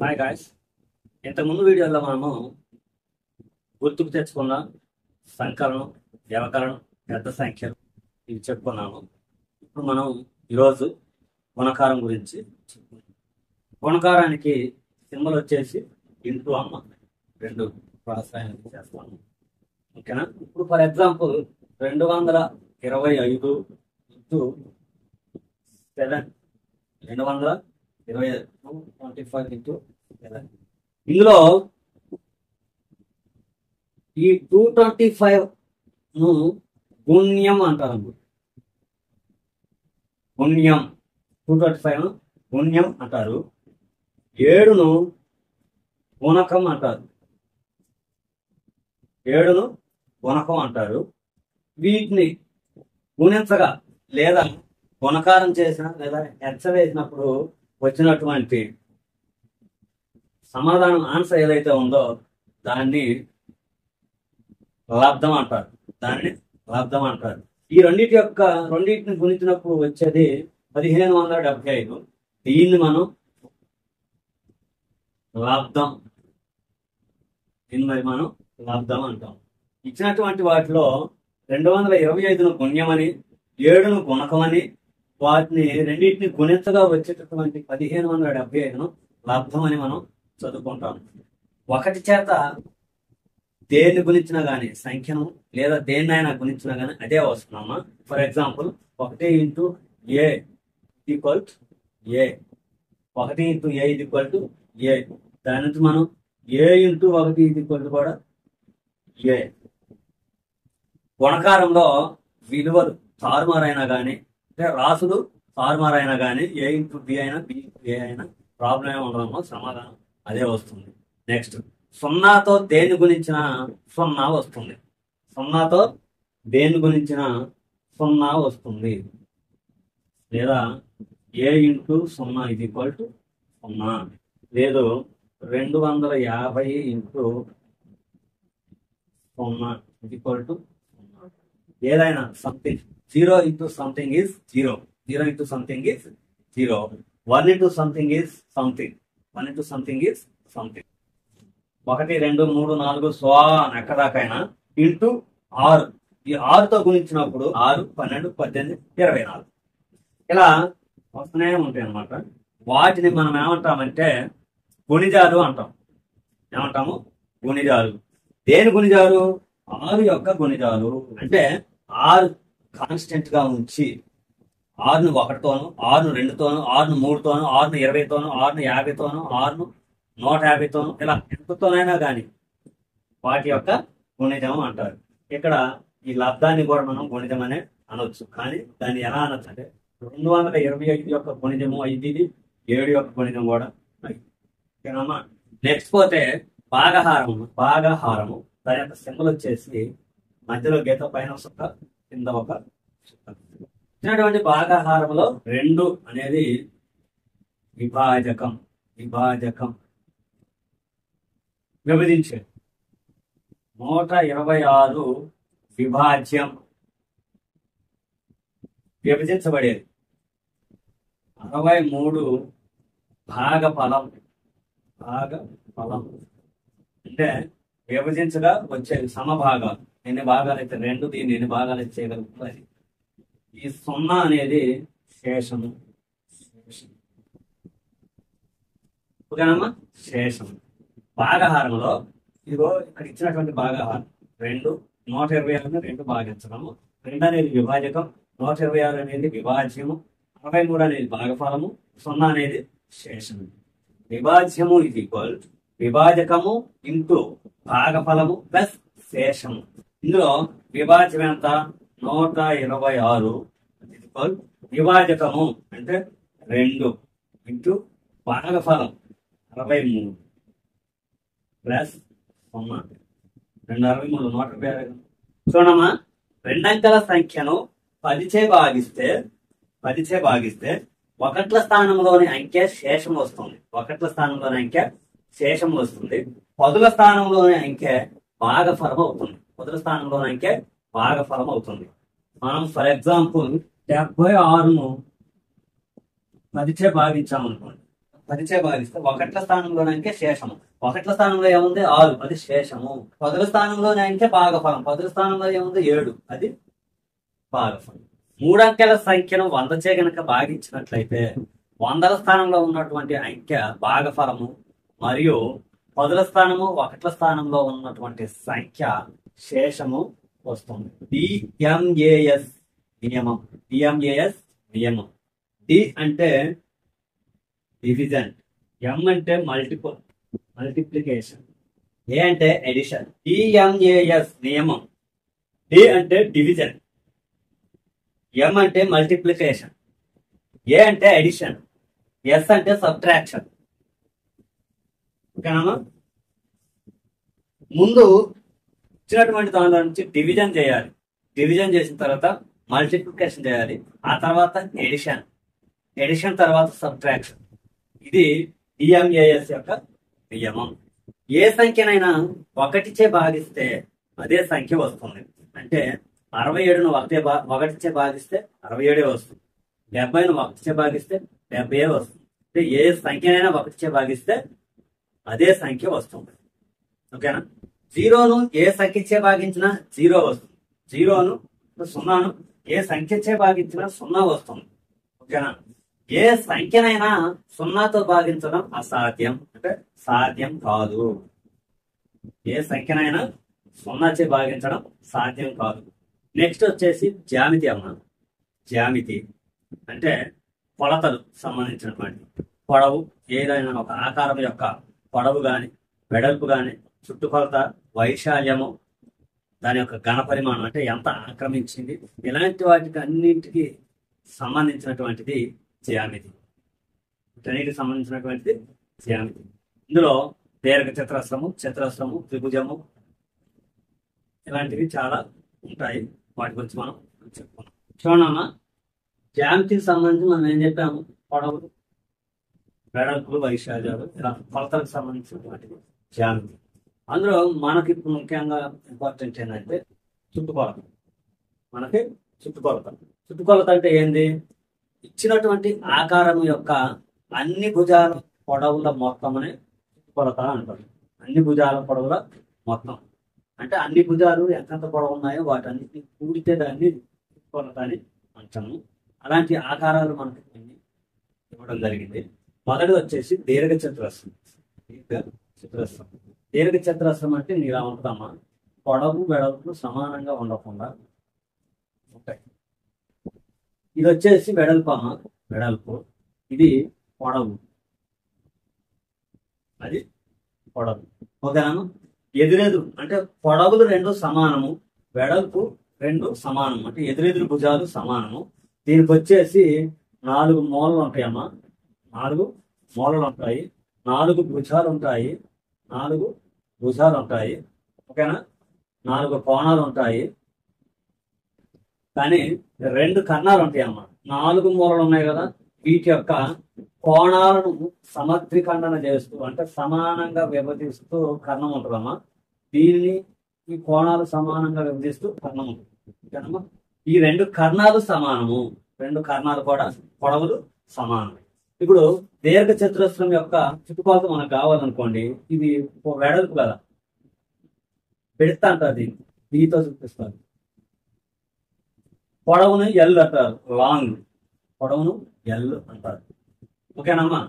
Hi guys. ఇంతకుముందు వీడియోలో మనము గుర్తుకు తెచ్చుకున్న సంకలనం, వ్యవకలనం, పెద్ద సంఖ్యలు ఇవి చెప్పుకున్నాము. ఇప్పుడు మనం ఈరోజు గుణకారం గురించి చెప్పుకున్నాం. గుణకారానికి సింబల్ వచ్చేసి ఇంటూ అమ్మ, రెండు ప్రాసరాయానికి చేస్తాము. ఓకేనా? ఇప్పుడు ఫర్ ఎగ్జాంపుల్ 225 ఇంటూ 7, 225 ఇంటూ 7. ఇందులో ఈ 225 ను గుణ్యం అంటారు. గుణ్యం 225 గుణ్యం అంటారు. 7ను గుణకం అంటారు. 7ను గుణకం అంటారు. వీటిని గుణించగా లేదా గుణకారం చేసిన లేదా హెచ్చ వేసినప్పుడు వచ్చినటువంటి సమాధానం ఆన్సర్ ఏదైతే ఉందో దాన్ని లబ్ధం అంటారు. ఈ రెండింటిని గుణించినప్పుడు వచ్చేది 1575. దీన్ని మనం లబ్ధం అంటాం. ఇచ్చినటువంటి వాటిలో 225ను గుణ్యమని, 7ను గుణకమని, వాటిని రెండింటిని గుణించగా వచ్చేటటువంటి 1575ను లబ్ధం అని మనం చదువుకుంటాం. ఒకటి చేత దేన్ని గుణించినా గానీ, సంఖ్యను లేదా దేన్నైనా గుణించినా గానీ అదే వస్తున్నామా. For example 1 into A equal A, 1 into A equal to A. దాని నుంచి మనం ఏ ఇంటూ 1 ఈక్వల్ కూడా ఏ. గుణకారంలో విలువలు తారుమారైనా కానీ, అంటే రాసులు తారుమారైనా కానీ, ఏ ఇంటూ బి అయినా బి ఇంటూ ఏ అయినా ప్రాబ్లం ఏమి ఉండదమ్మా, సమాధానం అదే వస్తుంది. నెక్స్ట్, సున్నాతో దేన్ని గుణించిన 0 వస్తుంది. సున్నాతో దేన్ని గుణించిన 0 వస్తుంది. లేదా ఏ ఇంటూ 0 ఇది ఈక్వల్ టు 0. లేదు 250 ఇంటూ 0 ఇది ఈక్వల్ టు 0. ఏదైనా something 0 into something is 0, 0 into something is 0, 1 into something is something, 1 into something is something. 1 2 3 4 స్వాన్ ఎక్కడాకైనా ఇంటూ 6. ఈ 6తో గుణించినప్పుడు 6 12 18 24 ఇలా వస్తూనే ఉంటాయి అన్నమాట. వాటిని మనం ఏమంటామంటే గుణిజాలు అంటాం. ఏమంటాము? గుణిజాలు. దేని గుణిజాలు? 6 యొక్క గుణిజాలు. అంటే 6 కాన్స్టెంట్ గా ఉంచి 6ను 1తోను, 6ను 2తోను, 6ను 3తోను, 6ను 20తోను, 6ను 50తోను, 6ను 150తోను ఇలా ఎంతతోనైనా కానీ వాటి యొక్క గుణిజం అంటారు. ఇక్కడ ఈ లబ్ధాన్ని కూడా మనం గుణిజం అనే అనొచ్చు. కానీ దాన్ని ఎలా అనొచ్చు అంటే 225 యొక్క గుణిజము 5, 7 యొక్క గుణిజం కూడా 5. ఓకేనమ్మా. నెక్స్ట్ పోతే భాగహారము. దాని యొక్క సింబల్ వచ్చేసి మధ్యలో గీత, పైన సుక్క, కింద ఒక సుక్క. ఇచ్చినటువంటి భాగహారంలో 2 అనేది విభాజకం. విభజించేది. 126 విభాజ్యం, విభజించబడేది. 63 భాగఫలం. అంటే విభజించగా వచ్చేది సమభాగాలు. ఎన్ని భాగాలు అయితే 2, దీన్ని ఎన్ని భాగాలు అయితే చేయగలుగుతుంది. ఈ 0 అనేది శేషము. ఓకేనమ్మా? శేషము. భాగహారంలో ఇదిగో ఇక్కడ ఇచ్చినటువంటి భాగహారం 2, 126ని 2 భాగించడము. 2 అనేది విభాజకం, 126 అనేది విభాజ్యము, 63 అనేది భాగఫలము, 0 అనేది శేషము. విభాజ్యము ఇది ఈక్వల్ విభాజకము ఇంటూ భాగఫలము ప్లస్ శేషము. ఇందులో విభాజ్యం ఎంత? 126 ఈక్వల్ విభాజకము అంటే 2 ఇంటూ భాగఫలం 63 ప్లస్ 0. 263 126. చూడమ్మా, 2 అంకెల సంఖ్యను 10చే భాగిస్తే 1ల స్థానంలోని అంకె శేషం వస్తుంది. 1ల స్థానంలోని అంకె శేషం వస్తుంది. 10ల స్థానంలోని అంకె భాగఫలం అవుతుంది. మనం ఫర్ ఎగ్జాంపుల్ 76ను 10చే భాగించామనుకోండి. 10చే భాగిస్తే ఒకట్ల స్థానంలోనంటే శేషము. ఒకట్ల స్థానంలో ఏముంది 6, అది శేషము. పదుల స్థానంలోనంటే భాగఫలం. పదుల స్థానంలో ఏముంది 7, అది భాగఫలం. 3 అంకెల సంఖ్యను 100చే గనక భాగించినట్లయితే 100ల స్థానంలో ఉన్నటువంటి అంకె భాగఫలము మరియు పదుల స్థానము ఒకట్ల స్థానంలో ఉన్నటువంటి సంఖ్య శేషము వస్తుంది. డిఎంఏఎస్ నియమం. డిఎంఏఎస్ నియమం. డి అంటే డివిజన్, ఎం అంటే మల్టిప్లికేషన్, ఏ అంటే ఎడిషన్. డిఎంఏఎస్ నియమం. డి అంటే డివిజన్, ఎం అంటే మల్టిప్లికేషన్, ఏ అంటే ఎడిషన్, ఎస్ అంటే సబ్ట్రాక్షన్. ఓకేనా? ముందు ఇచ్చినటువంటి దానిలో నుంచి డివిజన్ చేయాలి. డివిజన్ చేసిన తర్వాత మల్టిప్లికేషన్ చేయాలి. ఆ తర్వాత ఎడిషన్, ఎడిషన్ తర్వాత సబ్ట్రాక్షన్. ఇది డిఎంఏఎస్ యొక్క నియమం. ఏ సంఖ్యనైనా 1చే భాగిస్తే అదే సంఖ్య వస్తుంది. అంటే 67ను 1చే భాగిస్తే 67 వస్తుంది. 70ను 1చే భాగిస్తే 70 వస్తుంది. అంటే ఏ సంఖ్యనైనా 1చే భాగిస్తే అదే సంఖ్య వస్తుంది. ఓకేనా? 0ను ఏ సంఖ్యచే భాగించినా 0 వస్తుంది. 0ను 0ను ఏ సంఖ్యచే భాగించినా 0 వస్తుంది. ఓకేనా? ఏ సంఖ్యనైనా 0తో భాగించడం అసాధ్యం, అంటే సాధ్యం కాదు. ఏ సంఖ్యనైనా 0చే భాగించడం సాధ్యం కాదు. నెక్స్ట్ వచ్చేసి జ్యామితి అమ్మ. జ్యామితి అంటే కొలతలు సంబంధించినటువంటి పొడవు, ఏదైనా ఒక ఆకారం యొక్క పొడవు గాని వెడల్పు గాని చుట్టుకొలత, వైశాల్యము, దాని యొక్క ఘన పరిమాణం అంటే ఎంత ఆక్రమించింది, ఇలాంటి వాటికి అన్నింటికి సంబంధించినటువంటిది జ్యామితి. వీటన్నిటికి సంబంధించినటువంటిది జ్యామితి. ఇందులో దీర్ఘ చతురస్రము, చతురస్రము, త్రిభుజము ఇలాంటివి చాలా ఉంటాయి. వాటి గురించి మనం చెప్పుకున్నాం. చూడమ్మా, జ్యామితికి సంబంధించి మనం ఏం చెప్పాము? పొడవులు, వెడల్పులు, వైశాల్యాలు, ఇలా కొలతలకు సంబంధించినటువంటిది జ్యామితి. అందులో మనకి ఇప్పుడు ముఖ్యంగా ఇంపార్టెంట్ ఏంటంటే చుట్టుకొలత. మనకి చుట్టుకొలత. చుట్టుకొలత అంటే ఏంది? ఇచ్చినటువంటి ఆకారం యొక్క అన్ని భుజాల పొడవుల మొత్తమనే చుట్టుకొలత అంటారు. అన్ని భుజాల పొడవుల మొత్తం అంటే అన్ని భుజాలు ఎంతెంత పొడవు ఉన్నాయో వాటన్నిటిని కూడితే దాన్ని చుట్టుకొలత అని అంటాము. అలాంటి ఆకారాలు మనకి కొన్ని ఇవ్వడం జరిగింది. మొదటి వచ్చేసి దీర్ఘ చతురస్రం. దీర్ఘ చతురస్రం అంటే ఇలా ఉంటుందమ్మా, పొడవు వెడల్పులు సమానంగా ఉండకుండా ఉంటాయి. ఇది వచ్చేసి వెడల్పు అమ్మ, వెడల్పు. ఇది పొడవు, అది పొడవు. ఓకేనా? ఎదురెదురు అంటే పొడవులు 2 సమానము, వెడల్పు 2 సమానము, అంటే ఎదురెదురు భుజాలు సమానము. దీనికి వచ్చేసి 4 మూలలు ఉంటాయమ్మా. 4 మూలలు ఉంటాయి, 4 భుజాలు ఉంటాయి, 4 భుజాలు ఉంటాయి. ఓకేనా? 4 కోణాలు ఉంటాయి, కానీ 2 కర్ణాలు ఉంటాయమ్మా. 4 మూలలు ఉన్నాయి కదా, వీటి యొక్క కోణాలను సమద్విఖండన చేస్తూ అంటే సమానంగా విభజిస్తూ కర్ణం ఉంటుందమ్మా. దీనిని ఈ కోణాలు సమానంగా విభజిస్తూ కర్ణం ఉంటుంది. ఓకేనమ్మా? ఈ 2 కర్ణాలు సమానము, 2 కర్ణాలు కూడా పొడవులు సమానం. ఇప్పుడు దీర్ఘ చతురస్రం యొక్క చుట్టుకొలత మనకు కావాలనుకోండి, ఇది వెడల్పు కదా, పెడతా అంటారు, దీన్ని దీంతో చూపిస్తారు. పొడవును ఎల్ అంటారు, లాంగ్. పొడవును ఎల్ అంటారు. ఓకేనమ్మా?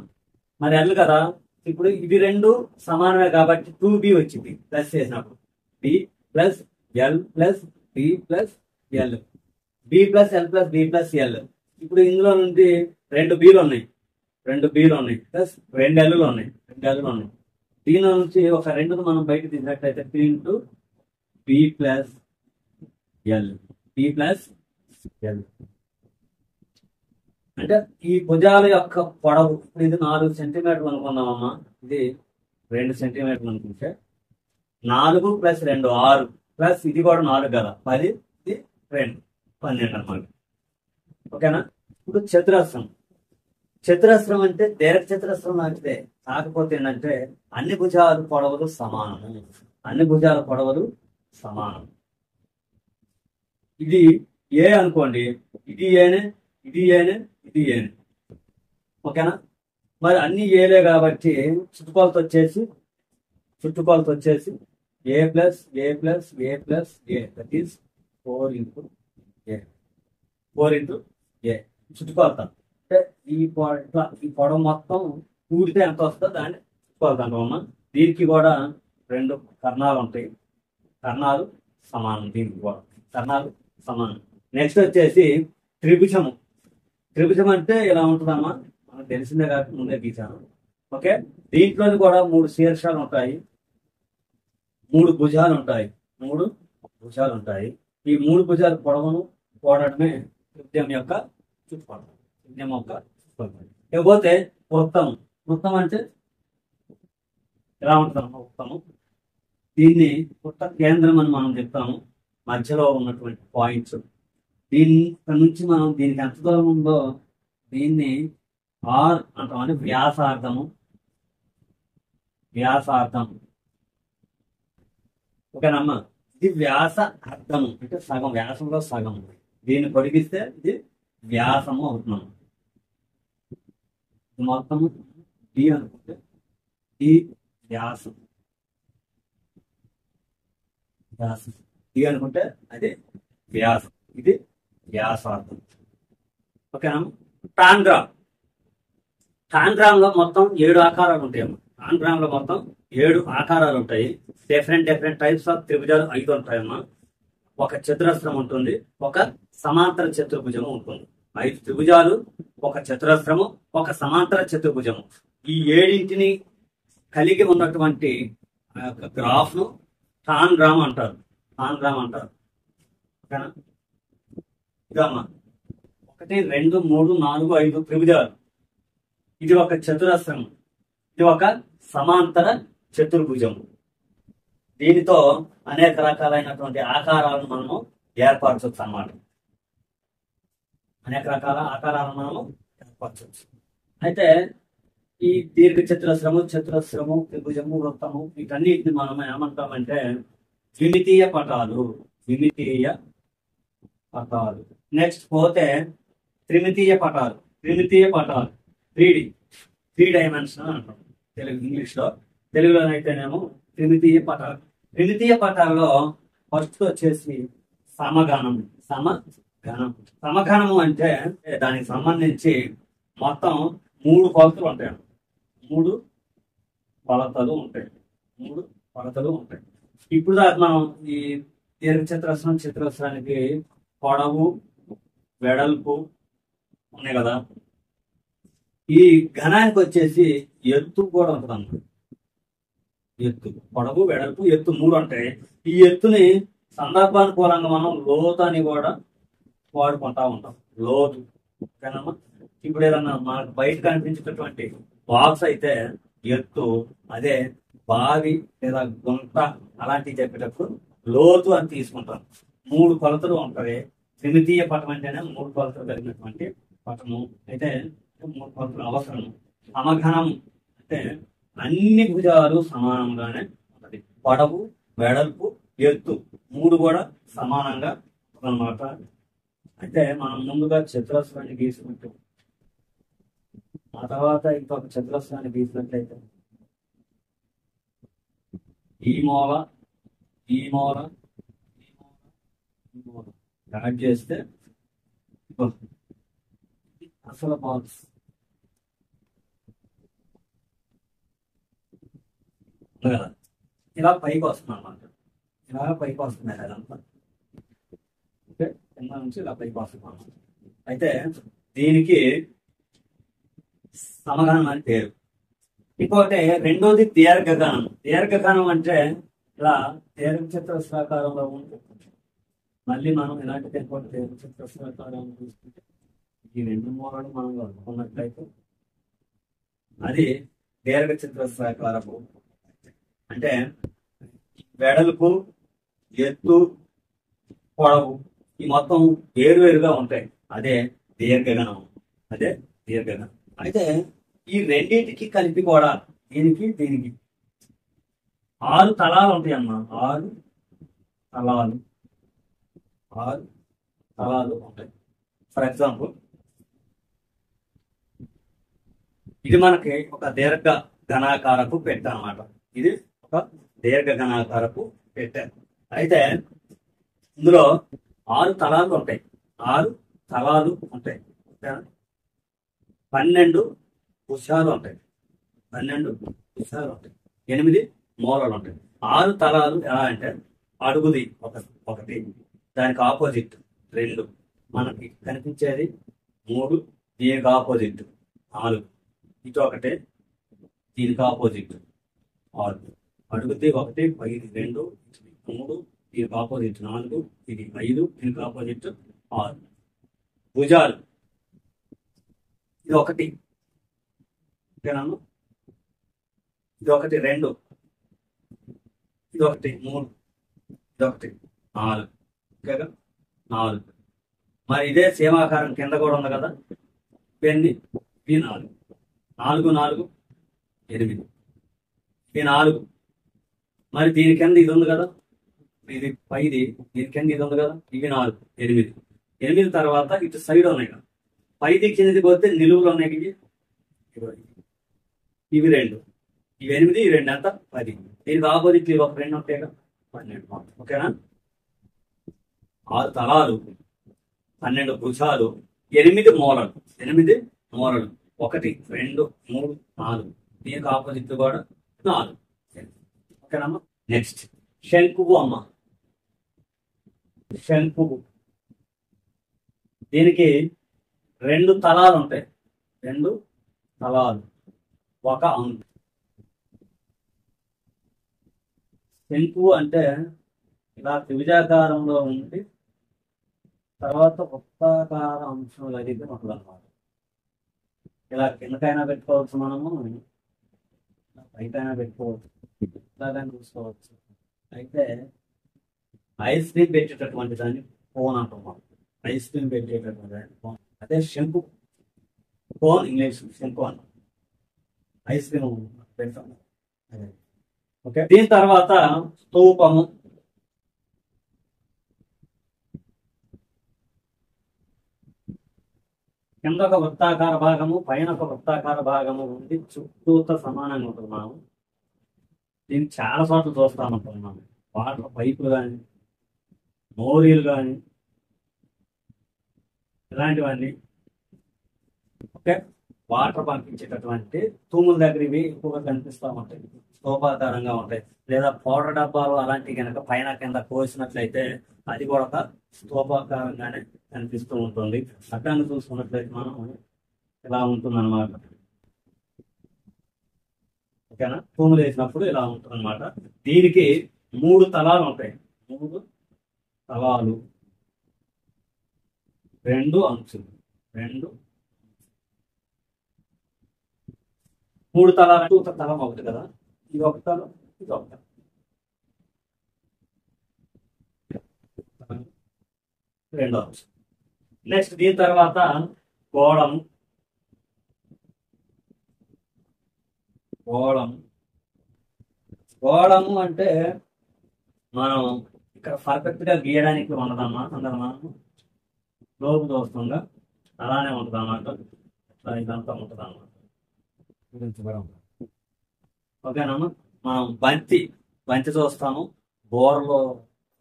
మరి ఎల్ కదా, ఇప్పుడు ఇవి 2 సమానమే కాబట్టి 2b వచ్చింది ప్లస్ చేసినప్పుడు. B plus L plus B plus L, B plus L plus B plus L. ఇప్పుడు ఇందులో నుండి 2 బీలు ఉన్నాయి, 2 బీలు ఉన్నాయి, ప్లస్ 2 ఎల్లు ఉన్నాయి, 2 ఎల్లు ఉన్నాయి. దీని నుంచి ఒక 2ను మనం బయట తీసినట్లయితే P into B plus L, B plus L. అంటే ఈ భుజాల యొక్క పొడవు ఇప్పుడు ఇది 4 సెంటీమీటర్లు అనుకుందామమ్మా, ఇది 2 సెంటీమీటర్లు అనుకుంటే 4 ప్లస్ 2 6 ప్లస్ ఇది కూడా 4 కదా 10, ఇది 2 12 అన్నమాట. ఓకేనా? ఇప్పుడు చతురస్రం. చతురస్రం అంటే దీర్ఘ చతురస్రం లాంటిదే, కాకపోతే ఏంటంటే అన్ని భుజాల పొడవులు సమానము, అన్ని భుజాల పొడవులు సమానం. ఇది ఏ అనుకోండి, ఇది ఏనే, ఇది ఏనే, ఇది ఏనే. ఓకేనా? మరి అన్ని ఏలే కాబట్టి చుట్టుకొలత వచ్చేసి A plus A plus A plus A, that is 4 × A, 4 × A చుట్టుకొలత. అంటే ఈ పొడవు మొత్తం కూడితే ఎంత వస్తుందో దాన్ని చుట్టుకొలత అంటామమ్మా. దీనికి కూడా 2 కర్ణాలు ఉంటాయి, కర్ణాలు సమానం, దీనికి కూడా కర్ణాలు సమానం. నెక్స్ట్ వచ్చేసి త్రిభుజము. త్రిభుజం అంటే ఇలా ఉంటుందమ్మా, మనకు తెలిసిందే కాబట్టి ముందే గీసాను. ఓకే, దీంట్లో కూడా 3 శీర్షాలు ఉంటాయి, 3 భుజాలు ఉంటాయి, 3 భుజాలు ఉంటాయి. ఈ 3 భుజాలు పొడవును కూడడమే త్రిభుజం యొక్క చుట్టుకొలత. త్రిభుజం యొక్క చుట్టుకొలత. ఇకపోతే వృత్తం. వృత్తం అంటే ఎలా ఉంటుందమ్మా వృత్తము? దీన్ని వృత్త కేంద్రం అని మనం చెప్తాము, మధ్యలో ఉన్నటువంటి పాయింట్స్. దీని నుంచి మనం దీనికి ఎంత దూరం ఉందో దీన్ని ఆర్ అంటాం, అంటే వ్యాసార్థము. వ్యాసార్థం ఓకేనమ్మా. ఇది వ్యాస అర్థము అంటే సగం, వ్యాసంలో సగం. దీన్ని పొడిగిస్తే ఇది వ్యాసము అవుతున్నాము. మొత్తము డి అనుకుంటే డి వ్యాసం, వ్యాసం డి అనుకుంటే అది వ్యాసం, ఇది వ్యాసార్థం. ఓకేనమ్మా. టాంగ్రామ్. టాంగ్రామ్ లో మొత్తం 7 ఆకారాలు ఉంటాయమ్మా. టాంగ్రామ్ లో మొత్తం 7 ఆకారాలు ఉంటాయి. డిఫరెంట్ టైప్స్ ఆఫ్ త్రిభుజాలు 5 ఉంటాయమ్మా. ఒక చతురస్రం ఉంటుంది, ఒక సమాంతర చతుర్భుజము ఉంటుంది. 5 త్రిభుజాలు, ఒక చతురస్రము, ఒక సమాంతర చతుర్భుజము. ఈ 7ని కలిగి ఉన్నటువంటి గ్రాఫ్ ను టాంగ్రామ్ అంటారు. టాంగ్రామ్ అంటారు. ఓకేనా? ఇదమ్మా 1 2 3 4 5 త్రిభుజాలు. ఇది ఒక చతురస్రం, ఇది ఒక సమాంతర చతుర్భుజం. దీనితో అనేక రకాలైనటువంటి ఆకారాలను మనము ఏర్పరచవచ్చు అన్నమాట. అనేక రకాల ఆకారాలను మనము ఏర్పరచవచ్చు. అయితే ఈ దీర్ఘ చతురస్రము, త్రిభుజము, వృత్తము వీటన్నిటిని మనం ఏమంటామంటే ద్విమితీయ పటాలు. ద్విమితీయ పటాలు. నెక్స్ట్ పోతే త్రిమితీయ పటాలు. 3 డైమెన్షనల్ అంటాం ఇంగ్లీష్ లో. తెలుగులోనైతేనేమో త్రిమితీయ పటాలు. త్రిమితీయ పటాల్లో ఫస్ట్ వచ్చేసి సమఘనం. సమఘనము అంటే దానికి సంబంధించి మొత్తం 3 కొలతలు ఉంటాయి. 3 కొలతలు ఉంటాయి. ఇప్పుడు దాకా మనం ఈ దీర్ఘ చతురస్రానికి పొడవు, వెడల్పు ఉన్నాయి కదా. ఈ ఘనానికి వచ్చేసి ఎత్తు కూడా ఉంటుంది అన్నమాట. ఎత్తు, పొడవు, వెడల్పు, ఎత్తు 3 ఉంటాయి. ఈ ఎత్తుని సందర్భానుకూలంగా మనం లోతు అని కూడా వాడుకుంటా ఉంటాం. లోతు ఓకేనమ్మా. ఇప్పుడు ఏదన్నా మనకు బయట కనిపించేటటువంటి బాక్స్ అయితే ఎత్తు, అదే బావి లేదా గుంట అలాంటివి చెప్పేటప్పుడు లోతు అని తీసుకుంటాం. 3 కొలతలు ఉంటాయి. త్రిమితీయ పటం అంటేనే 3 కొలతలు కలిగినటువంటి పటము. అయితే 3 కొలతలు అవసరం. సమఘనం అంటే అన్ని భుజాలు సమానంగానే ఉంటది. పొడవు, వెడల్పు, ఎత్తు 3 కూడా సమానంగా అన్నమాట. అయితే మనం ముందుగా చతురస్రాన్ని గీసినట్టు, ఆ తర్వాత ఇంకొక చతురస్రాన్ని గీసినట్లయితే ఈ మూల యాడ్ చేస్తే అసలు బాక్స్ కదా ఇలా పైకి వస్తుంది అన్నమాట. ఇలా పైకి వస్తుంది అదంతా. ఓకే, కింద నుంచి ఇలా పైకి వస్తుంది అన్నమాట. అయితే దీనికి సమఘనం అని పేరు. ఇంకోటి రెండోది దీర్ఘఘనం. దీర్ఘఘనం అంటే ఇలా దీర్ఘ చతురస్రాకారంలో ఉంటుంది. మళ్ళీ మనం ఇలాంటి దీర్ఘ చతురస్రాకారం చూసుకుంటే ఈ 2 మూలలు మనం కలుపుకున్నట్లయితే అది దీర్ఘ చతురస్రాకారము. అంటే వెడల్పు, ఎత్తు, పొడవు ఈ మొత్తం వేరువేరుగా ఉంటాయి. అదే దీర్ఘఘనం. అయితే ఈ రెండింటికి కలిపి కూడా దీనికి 6 తలాలు ఉంటాయి అమ్మా. 6 తలాలు ఉంటాయి. ఫర్ ఎగ్జాంపుల్ ఇది మనకి ఒక దీర్ఘ ఘనాకారపు పెట్టె అన్నమాట. ఇది ఒక దీర్ఘ ఘనాకారపు పెట్టె. అయితే ఇందులో 6 తలాలు ఉంటాయి. 6 తలాలు ఉంటాయి. 12 భుజాలు ఉంటాయి. 12 భుజాలు ఉంటాయి. 8 మూలలు ఉంటాయి. 6 తలాలు ఎలా అంటే అడుగుది ఒకటి, దానికి ఆపోజిట్ 2, మనకి కనిపించేది 3, దీనికి ఆపోజిట్ 4, ఇటు ఒకటి, దీనికి ఆపోజిట్ 6. అడుగుది 1, పైది 2, 3, దీనికి ఆపోజిట్ 4, ఇది 5, దీనికి ఆపోజిట్ 6. భుజాలు ఇది 1, ఓకేనా? ఇది 1, 2, ఇది 1, 3, ఇది 1, 4, ఓకేగా? 4. మరి ఇదే సేమాకారం కింద కూడా ఉంది కదా, పెన్ని ఇది 4, 4, 4, 8, ఇది 4. మరి దీని కింద ఇది ఉంది కదా, ఇది పైది, దీని కింద ఇది ఉంది కదా, ఇవి 4, 8. 8 తర్వాత ఇటు సైడ్ ఉన్నాయి కదా, పైది కిందది పోతే నిలువులు ఉన్నాయి, ఇవి 2, ఇవి 8, ఇవి 2 ఎంత 10. దీనికి ఆపోజిట్ ఇవి ఒక 2 ఉంటాయి కదా, 12. ఓకేనా? 6 తలాలు, 12 భుజాలు, 8 మూలలు. 8 మూలలు 1, 2, 3, 4. దీనికి ఆపోజిట్ కూడా 4. ఓకేనమ్మా? నెక్స్ట్ శంకువు అమ్మ. శంకువు దీనికి 2 తలాలు ఉంటాయి. 2 తలాలు, 1 అంకు. శంకువు అంటే ఇలా త్రిభుజాకారంలో ఉండి తర్వాత వృత్తాకార అంశం అయితే ఉంటుంది అన్నమాట. ఇలా కిందకైనా పెట్టుకోవచ్చు, మనము పైకైనా పెట్టుకోవచ్చు, ఇలాగైనా చూసుకోవచ్చు. అయితే ఐస్ క్రీమ్ పెట్టేటటువంటి దాన్ని కోన్ అంటున్నాం. ఐస్ క్రీమ్ పెట్టేటటువంటి దాన్ని కోన్. అదే శంకు, కోన్ ఇంగ్లీష్ శంకు అన్నాం. ఐస్ క్రీమ్ పెడతాం. ఓకే. దీని తర్వాత స్తూపము. కింద ఒక వృత్తాకార భాగము, పైన ఒక వృత్తాకార భాగము ఉండి చుట్టూత సమానంగా ఉంటున్నాము. దీన్ని చాలా చోట్ల చూస్తామంటున్నాము. వాటర్ పైపులు కానీ, మోరీలు కానీ, ఇలాంటివన్నీ. ఓకే. వాటర్ పంపించేటటువంటి తూముల దగ్గర ఇవి ఎక్కువగా కనిపిస్తూ ఉంటాయి, స్తూపాకారంగా ఉంటాయి. లేదా పౌడర్ డబ్బాలు అలాంటివి కనుక పైన కింద కోసినట్లయితే అది కూడా ఒక స్తూపాకారంగానే కనిపిస్తూ ఉంటుంది. అడ్డంగా చూసుకున్నట్లయితే మనం ఇలా ఉంటుంది అన్నమాట. ఓకేనా? తూములు వేసినప్పుడు ఇలా ఉంటుంది అనమాట. దీనికి 3 తలాలు ఉంటాయి. 3 తలాలు, 2 అంచులు. 3 తలాలు, ఒక తలం ఒకటి కదా, ఇది ఒక తలం, ఇది ఒక తలం. రెండో అంశం. నెక్స్ట్ దీని తర్వాత గోళము. గోళము అంటే మనం ఇక్కడ పర్ఫెక్ట్ గా గీయడానికి ఉండదమ్మా, అందరూ మనం లోపు దోస్తుందా అలానే ఉంటుంది అన్నమాట. అట్లా ఇదంతా ఉంటుంది అన్నమాట. ఓకేనమ్మా? మనం బంతి చూస్తాము, బోర్లు,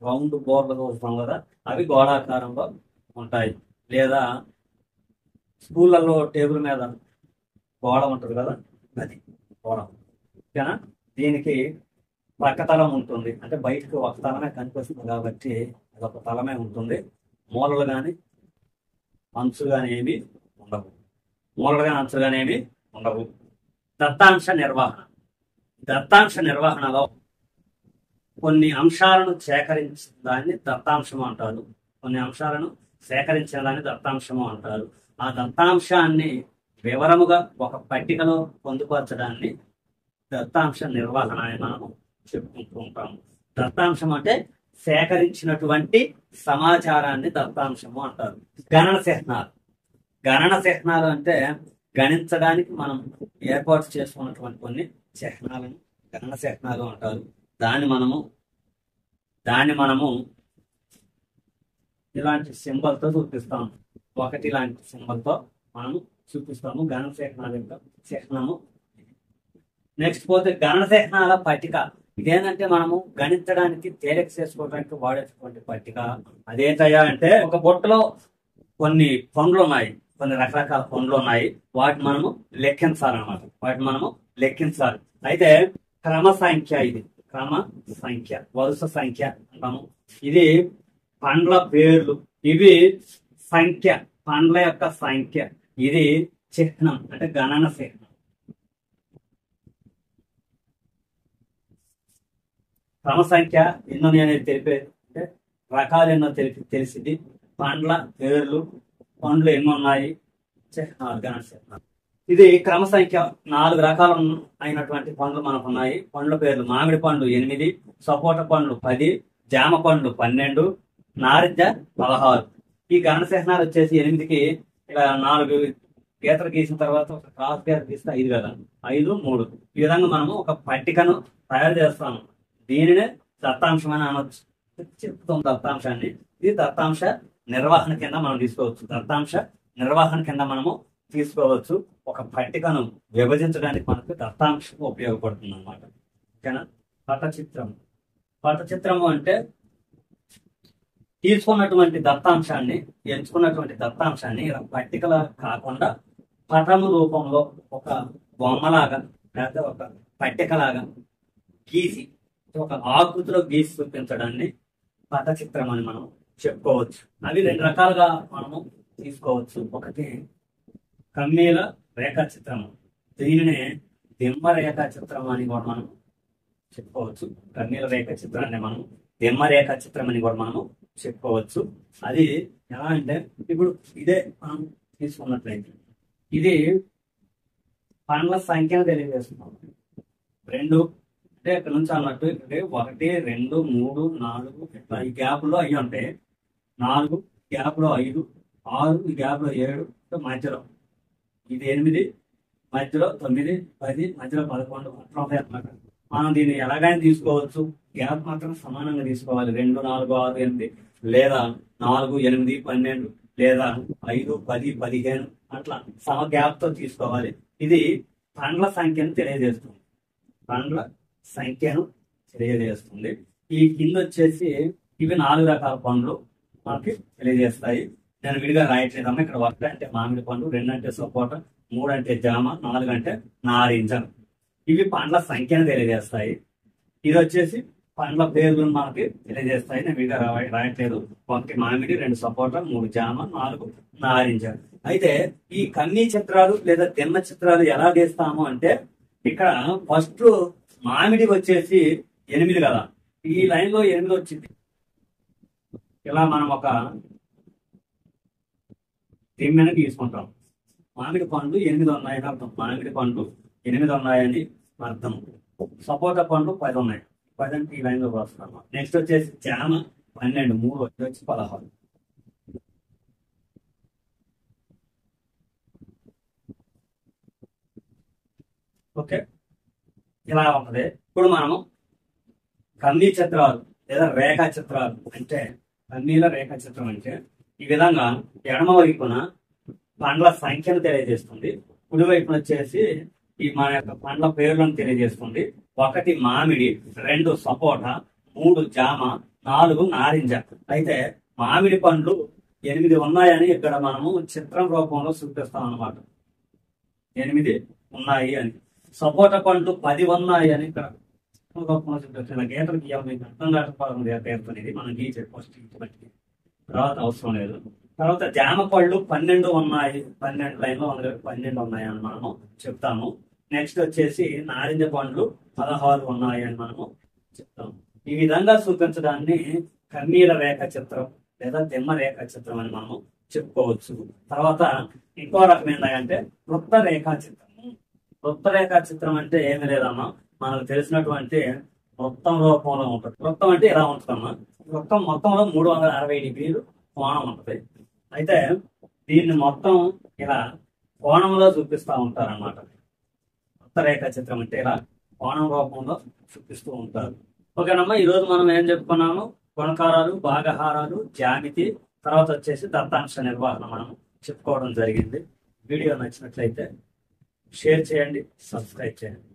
రౌండ్ బోర్లు చూస్తాం కదా, అవి గోళాకారంలో ఉంటాయి. లేదా స్కూళ్ళల్లో టేబుల్ మీద గోడ ఉంటుంది కదా, అది గోళం. ఓకేనా? దీనికి పక్క తలం ఉంటుంది, అంటే బయటకు ఒక తలమే కనిపిస్తుంది కాబట్టి అదొక తలమే ఉంటుంది. మూలలు కానీ అంచులు కానీ ఏమి ఉండవు. మూలలు కానీ అంచులు కానీ ఏమి ఉండవు. దత్తాంశ నిర్వహణలో కొన్ని అంశాలను సేకరించిన దాన్ని దత్తాంశము అంటారు. కొన్ని అంశాలను సేకరించిన దాన్ని దత్తాంశము అంటారు. ఆ దత్తాంశాన్ని వివరముగా ఒక పట్టికలో పొందుపరచడాన్ని దత్తాంశ నిర్వహణ అని మనము చెప్పుకుంటూ ఉంటాము. దత్తాంశం అంటే సేకరించినటువంటి సమాచారాన్ని దత్తాంశము అంటారు. గణన చిహ్నాలు అంటే గణించడానికి మనం ఏర్పాటు చేసుకున్నటువంటి కొన్ని చిహ్నాలను గణన చిహ్నాలు అంటారు. దాన్ని మనము ఇలాంటి సింబల్తో చూపిస్తాం. 1 లాంటి సింబల్తో మనము చూపిస్తాము. గణన చిహ్నాల యొక్క చిహ్నము. నెక్స్ట్ పోతే గణన చిహ్నాల పట్టిక. ఇదేంటంటే మనము గణించడానికి తేలిక చేసుకోవడానికి వాడేటువంటి పట్టిక. అదేంటయ్యా అంటే ఒక బుట్టలో కొన్ని పండ్లు ఉన్నాయి, కొన్ని రకరకాల పండ్లు ఉన్నాయి. వాటిని మనము లెక్కించాలన్నమాట. అయితే క్రమ సంఖ్య, ఇది క్రమ సంఖ్య, వరుస సంఖ్య అంటాము. ఇది పండ్ల పేర్లు, ఇవి సంఖ్య, పండ్ల యొక్క సంఖ్య. ఇది చిహ్నం అంటే గణన చిహ్నం. క్రమ సంఖ్య ఎన్నో అనేది తెలిపేది, అంటే రకాలు ఎన్నో తెలిసింది. పండ్ల పేర్లు, పండ్లు ఎన్నో ఉన్నాయి, చిహ్నాలు, గణన చిహ్నాలు. ఇది క్రమ సంఖ్య. 4 రకాలు అయినటువంటి పండ్లు మనకు ఉన్నాయి. పండ్ల పేర్లు: మామిడి పండు 8, సపోటా పండ్లు 10, జామ పండ్లు 12, నారింజ 16. ఈ గణన చిహ్నాలు వచ్చేసి 8కి ఇలా 4 గీతలు గీసిన తర్వాత ఒక క్రాస్ గీత గీస్తే 5 కదా, 5, 3. ఈ విధంగా మనము ఒక పట్టికను తయారు చేస్తాము. దీనినే దత్తాంశం అని అనొచ్చు. చెప్తాం దత్తాంశాన్ని. ఇది దత్తాంశ నిర్వహణ కింద మనం తీసుకోవచ్చు. దత్తాంశ నిర్వహణ కింద మనము తీసుకోవచ్చు. ఒక పట్టికను విభజించడానికి మనకు దత్తాంశం ఉపయోగపడుతుంది అన్నమాట. ఓకేనా? పటచిత్రము అంటే ఎంచుకున్నటువంటి దత్తాంశాన్ని ఇలా పట్టికలా కాకుండా పటము రూపంలో ఒక బొమ్మలాగా లేదా ఒక పట్టికలాగా గీసి, ఒక ఆకృతిలో గీసి చూపించడాన్ని పటచిత్రం అని మనం చెప్పుకోవచ్చు. అవి 2 రకాలుగా మనము తీసుకోవచ్చు. ఒకటి కమ్మీల రేఖా చిత్రము, దీనినే దిమ్మ రేఖా చిత్రం అని కూడా మనం చెప్పుకోవచ్చు. కమ్మీల రేఖా చిత్రాన్ని మనం దిమ్మ రేఖా చిత్రం అని కూడా మనము చెప్పుకోవచ్చు. అది ఎలా అంటే, ఇప్పుడు ఇదే మనం తీసుకున్నట్లయితే ఇది పండ్ల సంఖ్యను తెలియజేస్తున్నాం. 2 అంటే ఇక్కడ నుంచి అన్నట్టు ఇక్కడ 1, 2, 3, 4 ఇట్లా ఈ గ్యాప్ లో అయ్యి ఉంటాయి. 4 గ్యాప్ లో 5, 6 ఈ గ్యాప్ లో 7, మధ్యలో ఇది 8, మధ్యలో 9, 10, మధ్యలో 11 అట్లా ఉంటాయి అన్నమాట. మనం దీన్ని ఎలాగైనా తీసుకోవచ్చు. గ్యాప్ మాత్రం సమానంగా తీసుకోవాలి. 2, 4, 6, 8 లేదా 4, 8, 12 లేదా 5, 10, 15 అట్లా సమ గ్యాప్ తో తీసుకోవాలి. ఇది పండ్ల సంఖ్యను తెలియజేస్తుంది. ఈ కింద వచ్చేసి ఇవి 4 రకాల పండ్లు మనకి తెలియజేస్తాయి. నేను విడిగా రాయట్లేదమ్మా. ఇక్కడ 1 అంటే మామిడి పండు, 2 అంటే సపోటా, 3 అంటే జామ, 4 అంటే నారింజ. ఇవి పండ్ల సంఖ్యను తెలియజేస్తాయి. ఇది వచ్చేసి పండ్ల పేర్లను మనకి తెలియజేస్తాయి. నేను విడిగా రాయట్లేదు. 1 మామిడి, 2 సపోటా, 3 జామ, 4 నారింజ. అయితే ఈ కన్నీ చిత్రాలు లేదా దిమ్మ చిత్రాలు ఎలా గీస్తాము అంటే, ఇక్కడ ఫస్ట్ మామిడి వచ్చేసి 8 కదా, ఈ లైన్ లో 8 వచ్చింది. ఇలా మనం ఒక దిమ్మెను తీసుకుంటాం. మామిడి పండ్లు 8 ఉన్నాయని అర్థం. మామిడి పండ్లు 8 ఉన్నాయని అర్థం. సపోటా పండ్లు 10 ఉన్నాయి. 10 అంటే ఈ లైన్ లో వస్తాం. నెక్స్ట్ వచ్చేసి జామ 12, 3 వచ్చి 16. ఓకే, ఇలా ఉంటది. ఇప్పుడు మనము కన్నీ చిత్రాలు లేదా రేఖా చిత్రాలు అంటే, కన్నీల రేఖా చిత్రం అంటే ఈ విధంగా ఎడమ వైపున పండ్ల సంఖ్యను తెలియజేస్తుంది. కుడి వైపున వచ్చేసి ఈ మన యొక్క పండ్ల పేర్లను తెలియజేస్తుంది. 1 మామిడి, 2 సపోటా, 3 జామ, 4 నారింజ. అయితే మామిడి పండ్లు 8 ఉన్నాయని ఇక్కడ మనము చిత్రం రూపంలో చూపిస్తాం అన్నమాట. 8 ఉన్నాయి అని. సపోటా పండ్లు 10 ఉన్నాయి అని ఇక్కడ రూపంలో చూపిస్తాం. గీతలు గీయాలి, మీకు అర్థం కాకపోవడం పేరుతోనేది మనం గీచే ఫస్ట్ బట్టి తర్వాత అవసరం లేదు. తర్వాత జామ పళ్ళు 12 ఉన్నాయి, 12 లైన్లో 12 ఉన్నాయి అని మనము చెప్తాము. నెక్స్ట్ వచ్చేసి నారింజ పండ్లు 16 ఉన్నాయి అని మనము చెప్తాము. ఈ విధంగా చూపించడాన్ని కన్నీల రేఖ చిత్రం లేదా దిమ్మ రేఖ చిత్రం అని మనము చెప్పుకోవచ్చు. తర్వాత ఇంకో రకం ఏంటంటే వృత్త రేఖా చిత్రం. వృత్త రేఖా చిత్రం అంటే ఏమి లేదమ్మా, మనకు తెలిసినటువంటి వృత్తం రూపంలో ఉంటుంది. వృత్తం అంటే ఇలా ఉంటుందమ్మా. వృత్తం మొత్తంలో 360 డిగ్రీలు కోణం ఉంటుంది. అయితే దీన్ని మొత్తం ఇలా కోణంలో చూపిస్తూ ఉంటారన్నమాట. వృత్త రేఖా చిత్రం అంటే ఇలా కోణం రూపంలో చూపిస్తూ ఉంటారు. ఓకేనమ్మా, ఈరోజు మనం ఏం చెప్పుకున్నాము? గుణకారాలు, భాగహారాలు, జ్యామితి, తర్వాత వచ్చేసి దత్తాంశ నిర్వహణ మనం చెప్పుకోవడం జరిగింది. వీడియో నచ్చినట్లయితే షేర్ చేయండి, సబ్స్క్రైబ్ చేయండి.